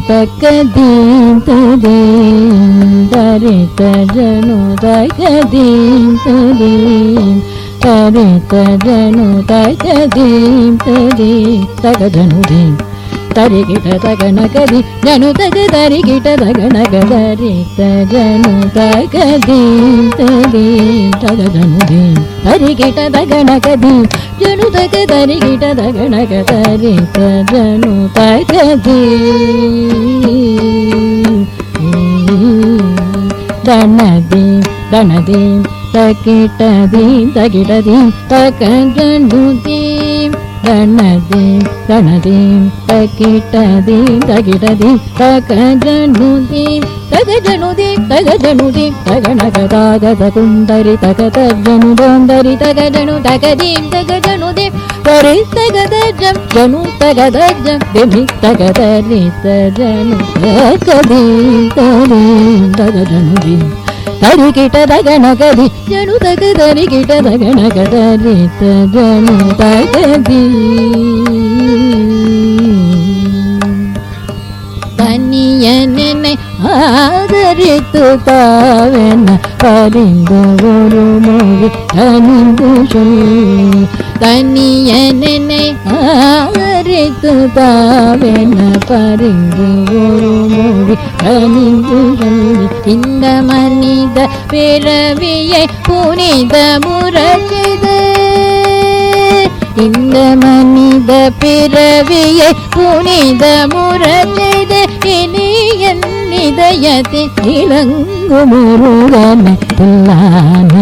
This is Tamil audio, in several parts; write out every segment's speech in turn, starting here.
ತಕದೀಂ ತದೀಂ ತರಿತ ಜನು ತಕದೀಂ ತದೀಂ ತರಿತ ಜನು ತಕದೀಂ ತದೀಂ ತಗಜನು ದೀಂ ತರಿಗಿಟ ತಗನಗದಿ ಜನು ತಗ ತರಿಗಿಟ ತಗನಗದರಿತ ಜನು ತಗದೀಂ ತದೀಂ ತಗಜನು ದೀಂ ತರಿಗಿಟ ತಗನಗದಿ ಜನು ತಗ ತರಿಗಿಟ ತಗನಗದರಿತ ಜನು ತಗದೀಂ ದಣದೀಂ ದಣದೀಂ ತಕಿಟದೀಂ ತಗಿಟದೀಂ ತಗಜನು ದೀಂ ದಣದೀಂ ದಣದೀಂ ತಕಿಟದೀಂ ತಗಿಟದೀಂ ತಗಜನುದೀಂ ತಗಜನುದೀಂ ತಗಜನುದೀಂ ತಗಣಗದಾಗದ ಕುಂದರಿ ತಗತರ್ಜನು ದೊಂದರಿ ತಗಜನು ತಗದೀಂ ತಗಜನುದೀಂ ತರಿ ತಗದಜಂ ಜನು ತಗದಜಂ ದಿಮಿ ತಗದರಿ ತಜನು ತಗದೀಂ ತರೀಂ ತಗಜನುದೀಂ ತರಿಗಿಟ ತಗಣಗದಿ ಜನು ತಗ ತರಿಗಿಟ ತಗಣಗದರಿ ತಜನು ತಗದಿ ತನಿಯನೆನೆ ಆದರಿತು ತಾವೆನ ಪರಿಂದು ஒரு மொழி தனிந்து சொல் தனியனென்னை ஆதரித்து தாவென பரிந்து ஒரு மொழி தனிந்து சொல் இந்த மனித பிறவியை புனித முரட்சிது இந்த மனித பிறவியை புனித முரட்சிது இனி என் இதயத்தில் இலங்கு முருகன் தில்லான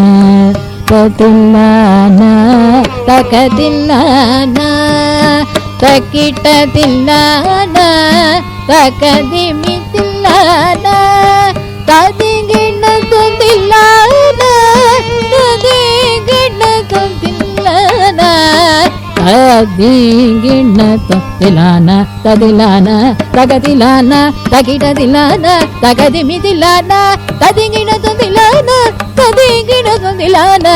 தில்லான தகதில்லான தக்கிட்ட தில்லான தகதிமி தில்லான ததிகிண தில்லான ததிகிண தில்லான ததிகிண தில்லான ததிலான தகதிலான தகிடதிலான தகதிமிதிலான ததிங்கிண தில்லான ததிங்கிண தில்லான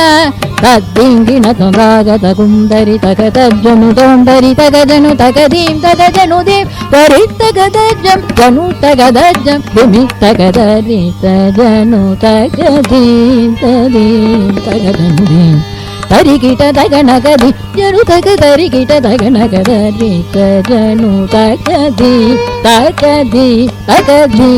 தத்திங்கிண ராகத குந்தரி தகதஜனு தோண்டரி தகஜனு தகதீம் தகஜனுதீம் தரி தகதஜம் ஜனு தகதஜம் திமி தகதரி தஜனு தகதீம் ததீம் தகஜனுதீம் தரிகிட்ட தகனகதி ஜனு தக தரிகிட்ட தகனகதரி தஜனு தகதி தகதி தகதி